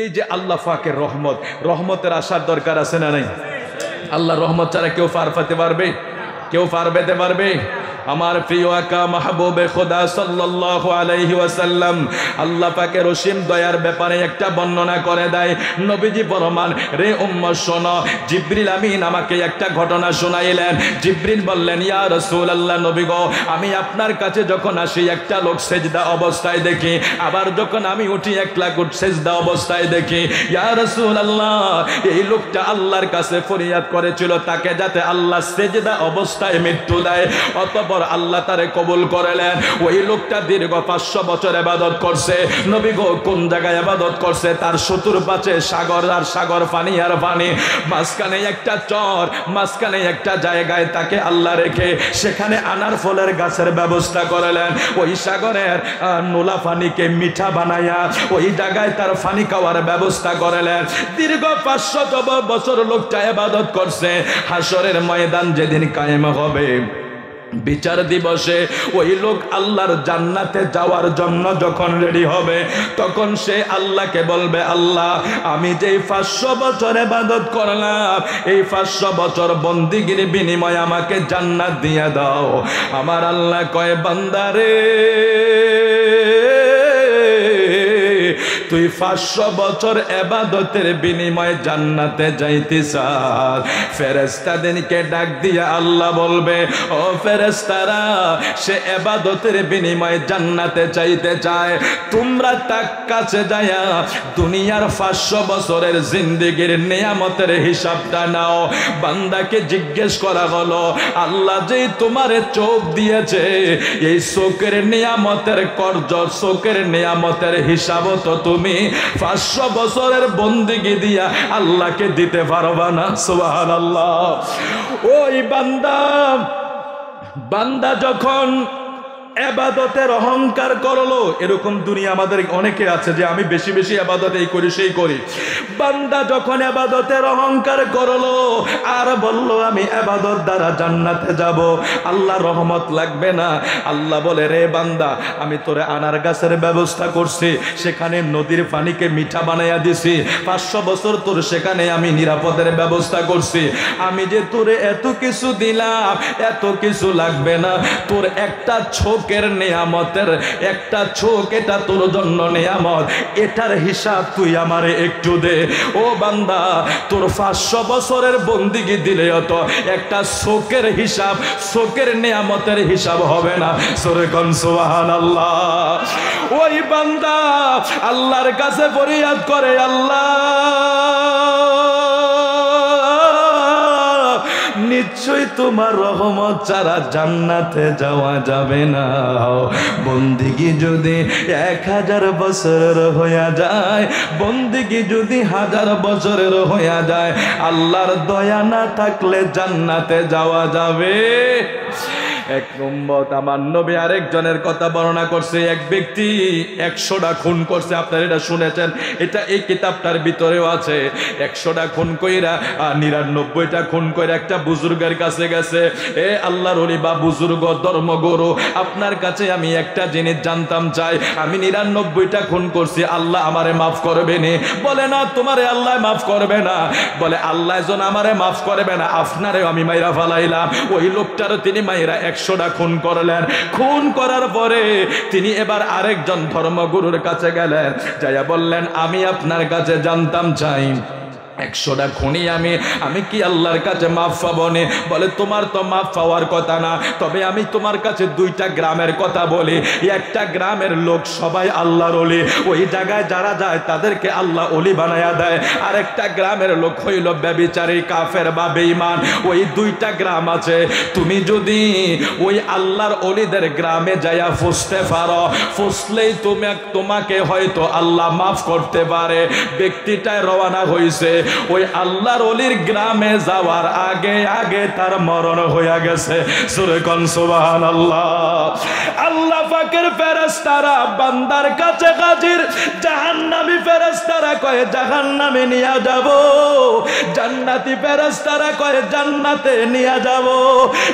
এই যে আল্লাহ পাকের রহমত, রহমতের আসার দরকার আছে না নাই? আল্লাহ রহমত ছাড়া কেউ পার পেতে পারবে? কেউ পার পেতে পারবে? আমার প্রিয় আকা মাহবুবে খোদা সাল্লাল্লাহু আলাইহি ওয়াসাল্লাম আল্লাহ পাকের অসীম দয়ার ব্যাপারে একটা বর্ণনা করে দেয়। নবীজি ফরমান, রে উম্মত শোনো, জিবরিল আমিন আমাকে একটা ঘটনা শোনাইলেন। জিবরিল বললেন, ইয়া রাসূলুল্লাহ, নবী গো, আমি আপনার কাছে যখন আসি একটা লোক সেজদা অবস্থায় দেখি, আবার যখন আমি উঠি এক লাখ সেজদা অবস্থায় দেখি। ইয়া রাসূলুল্লাহ, এই লোকটা আল্লাহর কাছে ফরিয়াদ করেছিল তাকে যাতে আল্লাহ সেজদা অবস্থায় মৃত্যু দেয়, অতঃপর আল্লাহ তারে কবুল করলেন। ওই লোকটা দীর্ঘ 500 বছর ইবাদত করছে। নবী গো, কোন জায়গায় ইবাদত করছে? তার চতুর্পাশে সাগর আর সাগর, পানি আর পানি, মাঝখানে একটা চর, মাঝখানে একটা জায়গায় তাকে আল্লাহ রেখে সেখানে আনার ফলের গাছের ব্যবস্থা করলেন। ওই সাগরের নোলা পানিকে মিঠা বানাইয়া ওই জায়গায় তার পানি খাওয়ার ব্যবস্থা করলেন। দীর্ঘ 500 বছর লোকটা ইবাদত করছে। হাসরের ময়দান যেদিন কায়েম হবে, বিচার দিবসে, ওই লোক আল্লাহর জান্নাতে যাওয়ার জন্য যখন রেডি হবে, তখন সে আল্লাহকে বলবে, আল্লাহ, আমি যেই 500 বছর ইবাদত করলাম, এই 500 বছর বন্দিগির বিনিময়ে আমাকে জান্নাত দিয়ে দাও। আমার আল্লাহ কয়, বান্দারে, তুই 500 বছর ইবাদতের বিনিময়ে জান্নাতে যাইতে চাস? ফেরেশতাদেরকে ডাক দিয়ে আল্লাহ বলবে, ও ফেরেশতারা, সে ইবাদতের বিনিময়ে জান্নাতে চাইতে চায়, তোমরা তার কাছে যায়া দুনিয়ার 500 বছরের জিন্দেগির নিয়ামতের হিসাবটা নাও। বান্দাকে জিজ্ঞেস করা হলো, আল্লাহ যে তোমারে চোখ দিয়েছে, এই চোখের নিয়ামতের কর্জ, চোখের নিয়ামতের হিসাবও তো তুমি 500 বছরের বন্দেগী দিয়া আল্লাহকে দিতে পারবা না। সুবহানাল্লাহ। ওই বান্দা যখন ইবাদতের অহংকার করলো, এরকম দুনিয়া আমাদের অনেকে আছে যে আমি বেশি বেশি ইবাদত এই করি সেই করি। বান্দা যখন ইবাদতের অহংকার করলো আর বলল আমি ইবাদত দ্বারা জান্নাতে যাব, আল্লাহ রহমত লাগবে না, আল্লাহ বলে, রে বান্দা, আমি তোরে আনার গাছের ব্যবস্থা করছি, সেখানে নদীর পানিকে মিঠা বানাইয়া দিছি, 500 বছর তোর সেখানে আমি নিরাপদের ব্যবস্থা করছি। আমি যে তোরে এত কিছু দিলাম, এত কিছু লাগবে না, তোর একটা চোখের নিয়ামতের একটা চোখ, এটা তোর জন্য নিয়ামত, এটার হিসাব তুই আমারে একটু দে। ও বান্দা, তোর 500 বছরের বন্দিগি দিলেও তো একটা চোখের হিসাব, চোখের নিয়ামতের হিসাব হবে না। সূরা কোন সুবহানাল্লাহ। ওই বান্দা আল্লাহর কাছে ফরিয়াদ করে, আল্লাহ, নিশ্চয়ই তোমার রহমত ছাড়া জান্নাতে যাওয়া যাবে না। বন্দিগি যদি 1000 বছরের হইয়া যায়, বন্দিগি যদি 1000 বছরের হইয়া যায়, আল্লাহর দয়া না থাকলে জান্নাতে যাওয়া যাবে? এক উম্মত আমার নবী আরেকজনের কথা বর্ণনা করছে। এক ব্যক্তি 100টা খুন করছে, আপনারা এটা শুনেছেন, এটা এই কিতাবটার ভিতরেও আছে। 100টা খুন কইরা 99টা খুন কইরা একটা বুজুর্গের কাছে গেছে। এ আল্লাহর ওলি বা বুজুর্গ, ধর্মগুরু, আপনার কাছে আমি একটা জিনিস জানতাম চাই, আমি 99টা খুন করছি, আল্লাহ আমারে মাফ করবে নি? বলে, না, তোমারে আল্লাহ মাফ করবে না। বলে, আল্লাহ যেন আমারে মাফ করবে না, আপনারেও আমি মাইরা ফালাইলাম। ওই লোকটারও তিনি মাইরা 100টা খুন করলেন। খুন করার পরে তিনি এবার আরেকজন ধর্মগুরুর কাছে গেলেন, যাইয়া বললেন, আমি আপনার কাছে জানতাম চাই, 100টা খুনি আমি কি আল্লাহর কাছে মাফ পাবো নি? বলে, তোমার তো মাফ পাওয়ার কথা না, তবে আমি তোমার কাছে 2টা গ্রামের কথা বলি। একটা গ্রামের লোক সবাই আল্লাহর ওলি, ওই জায়গায় যারা যায় তাদেরকে আল্লাহ ওলি বানায়া দেয়। আর একটা গ্রামের লোক হইল ব্যভিচারী, কাফের বা বেঈমান। ওই 2টা গ্রাম আছে। তুমি যদি ওই আল্লাহর ওলিদের গ্রামে যাইয়া ফুসতে পারো, ফুসলেই তোমাকে হয়তো আল্লাহ মাফ করতে পারে। ব্যক্তিটায় রওনা হইছে, ওই আল্লাহর ওলির গ্রামে যাওয়ার আগে আগে তার মরণ হইয়া গেছে। সূরা কোন সুবহানাল্লাহ। আল্লাহ পাকের ফেরেশতারা বান্দার কাছে হাজির। জাহান্নামী ফেরেশতারা কয়, কয় জাহান্নামে নিয়ে যাব, জান্নাতি ফেরেশতারা কয় জান্নাতে নিয়ে যাব।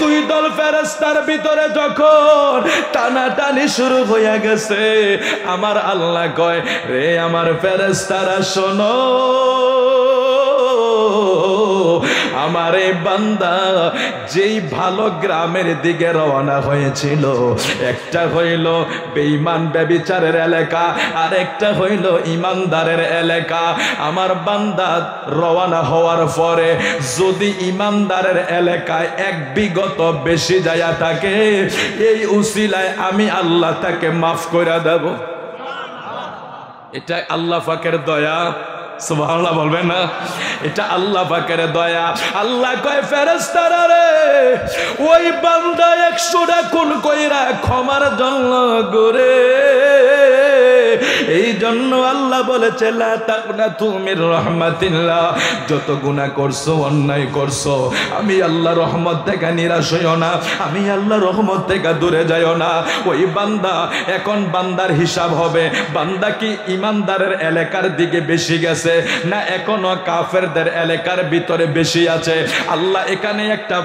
দুই দল ফেরেশতার ভিতরে যখন টানাটানি শুরু হয়ে গেছে, আমার আল্লাহ কয় রে আমার ফেরেশতারা শোনো, আমার এই বান্দা যেই ভালো গ্রামের দিকে রওনা হয়েছিল, একটা হইল বেঈমান ব্যভিচারের এলাকা, আর একটা হইল ইমানদারের এলাকা। আমার বান্দা রওনা হওয়ার পরে যদি ইমানদারের এলাকায় এক বিগত বেশি যায়া থাকে, এই উসিলায় আমি আল্লাহ তাকে মাফ করে দেব। এটা আল্লাহ পাকের দয়া, সুবহানাল্লাহ বলবেন না? এটা আল্লাহ পাকের দয়া। আল্লাহ কয় ফেরেশতারা রে, ওই বান্দা 100টা খুন কইরা ক্ষমার জন্য গরে, এই জন্য আল্লাহ বলেছে লা তাকনাতু মির রাহমাতিল্লাহ, যত গুনাহ করছো অন্যায় করছো, আমি আল্লাহ রহমত থেকে নিরাশ হইও না, আমি আল্লাহ রহমত থেকে দূরে যাইও না। ওই বান্দা, এখন বান্দার হিসাব হবে, বান্দা কি ইমানদারের এলাকার দিকে বেশি গেছে না এখনো কাফেরদের এলাকার ভিতরে বেশি আছে। আল্লাহ এখানে একটা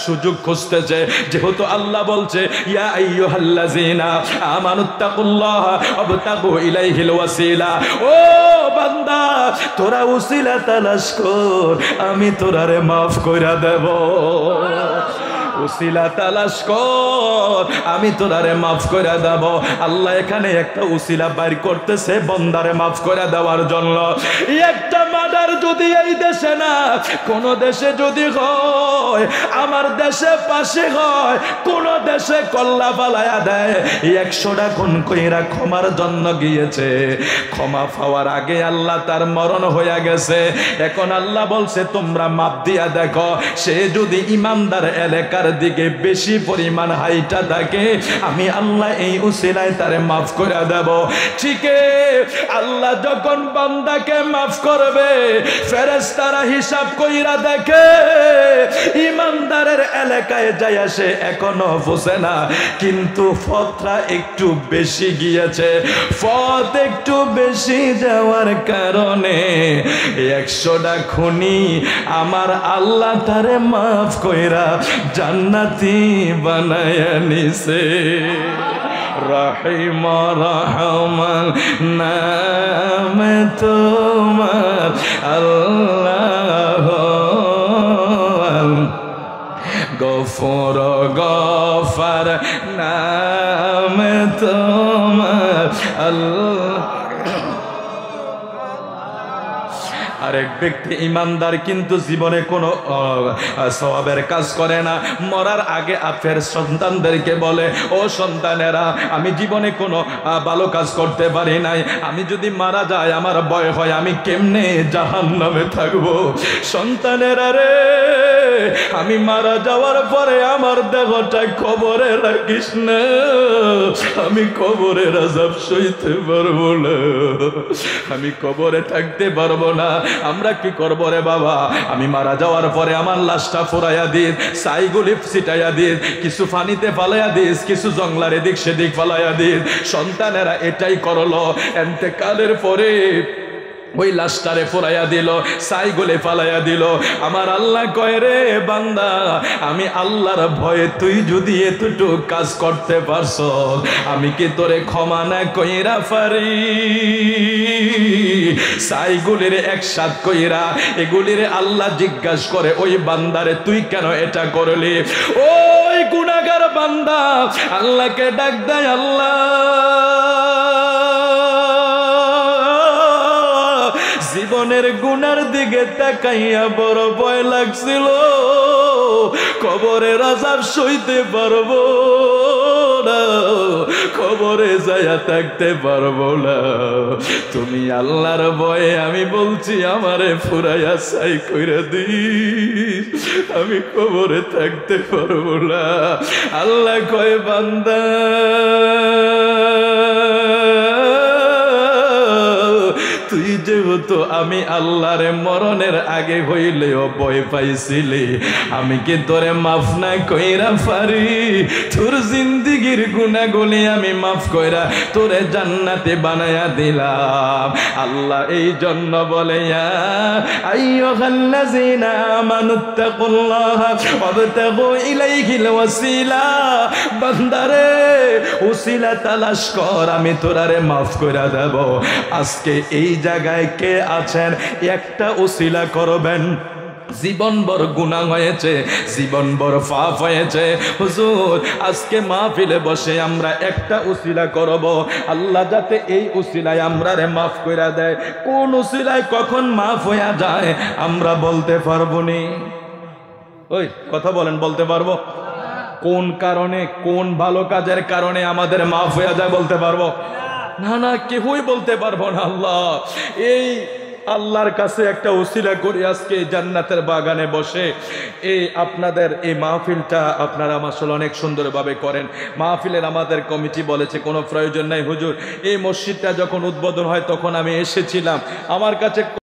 সুযোগ খুঁজতেছে, যেহেতু আল্লাহ বলছে ইয়া আইয়ুহাল্লাযিনা আমানুত্তাকুল্লাহ ওয়াবতাগু ইলাইহিল ওয়াসিলা, ও বান্দা তোরা ওসিলা তালাশ কর, আমি তোরারে মাফ কইরা দেব। উসিলা তালাশ কর, আমি তোরারে মাফ করে দেব। আল্লাহ এখানে একটা উসিলা বাইর করতেছে বন্দারে মাফ করে দেওয়ার জন্য। একটা মার্ডার যদি এই দেশে না কোন দেশে যদি হয়, আমার দেশে পাশে হয়, কোন দেশে কল্লা পালায়া দেয়, 100টা খুন কইরা ক্ষমার জন্য গিয়েছে, ক্ষমা পাওয়ার আগে আল্লাহ তার মরণ হয়ে গেছে। এখন আল্লাহ বলছে তোমরা মাপ দিয়া দেখো, সে যদি ইমানদার এলাকার দিকে বেশি পরিমাণ হাইটা থাকে, আমি আল্লাহ এই উসিলায় তারে মাফ করে দেব। ঠিক আল্লাহ যখন বান্দাকে মাফ করবে, ফেরেশতারা হিসাব কইরা দেখে ইমানদারের এলাকায় যায় সে এখনো পৌঁছে না, কিন্তু পথটা একটু বেশি গিয়েছে। পথ একটু বেশি যাওয়ার কারণে 100টা খুনি আমার আল্লাহ তারে মাফ কইরা জান্নাতি বানায়া নিছে। রহিম রহমান নাম তোমার আল্লাহ, গফুর গফার নাম তোমার আল্লাহ। আরেক ব্যক্তি ইমানদার কিন্তু জীবনে কোনো সওয়াবের কাজ করে না, মরার আগে আফের সন্তানদেরকে বলে ও সন্তানেরা, আমি জীবনে কোনো ভালো কাজ করতে পারি নাই, আমি যদি মারা যাই আমার ভয় হয় আমি কেমনে জাহান্নামে থাকবো। সন্তানেরা রে, আমি মারা যাওয়ার পরে আমার দেহটা কবরে রাখিস না, আমি কবরের আযাব সইতে পারবো না, আমি কবরে থাকতে পারবো না। আমরা কি করবো রে বাবা, আমি মারা যাওয়ার পরে আমার লাশটা ফুরাইয়া দিস, ছাইগুলি ছিটাইয়া দিস, কিছু পানিতে ফালাইয়া দিস, কিছু জঙ্গলার এদিক সেদিক ফালাইয়া দিস। সন্তানেরা এটাই করলো। এতেকালের পরে ওই লাশটারে ফুরাইয়া দিল, ছাইগুলি ফালাইয়া দিল। আমার আল্লাহ কয় রে বান্দা, আমি আল্লাহর ভয়ে তুই যদি এতটুকু কাজ করতে পারছ, আমি কি তোরে ক্ষমা না কইরা পারি? ছাইগুলির একসাথ কইরা এগুলির আল্লাহ জিজ্ঞাসা করে ওই বান্দারে তুই কেন এটা করলি? ওই গুনাহগার বান্দা আল্লাহকে ডাক দেয়, আল্লাহ জীবনের গুনার দিকে তাকাইয়া বড় ভয় লাগছিল, কবরের আযাব সইতে পারবো না, কবরে যাইয়া থাকতে পারবো না। তুমি আল্লাহর ভয়ে আমি বলছি আমারে ফুরাইয়া ছাই কইরা দিস, আমি কবরে থাকতে পারবো না। আল্লাহ কয় বান্দা তুই যে যেহেতু আমি আল্লাহরে মরণের আগে হইলেও ভয় পাইছিলি, আমি কি তোরে মাফ না কইরা পারি? তোর জিন্দিগির গুনাহগুলি আমি মাফ কইরা তোরে জান্নাতে বানায়া দিলাম। আল্লাহ এই জন্য বলে, ইয়া আইয়ুহাল্লাযীনা আমানুত্তাকুল্লাহা ওয়াবতাগু ইলাইহিল ওয়াসিলা, বান্দারে ওসিলা তালাশ কর, আমি তোরারে মাফ কইরা দেব। আজকে এই জায়গায় কে আছেন একটা ওসিলা করবেন? জীবনভর গুনাহ হয়েছে, জীবনভর পাপ হয়েছে, হুজুর আজকে মাহফিলে বসে আমরা একটা উসিলা করব, আল্লাহ যাতে এই উসিলায় আমরারে মাফ কইরা দেয়। কোন উসিলায় কখন মাফ হইয়া যায় আমরা বলতে পারবো নি? ওই কথা বলেন, বলতে পারবো? কোন কারণে, কোন ভালো কাজের কারণে আমাদের মাফ হইয়া যায় বলতে পারবো না? না, কেউই বলতে পারবো না। আল্লাহ এই আল্লাহর কাছে একটা উসিলা করি, আজকে জান্নাতের বাগানে বসে এই আপনাদের এই মাহফিলটা আপনারা মাশাআল্লাহ অনেক সুন্দরভাবে করেন। মাহফিলের আমাদের কমিটি বলেছে কোনো প্রয়োজন নাই হুজুর, এই মসজিদটা যখন উদ্বোধন হয় তখন আমি এসেছিলাম, আমার কাছে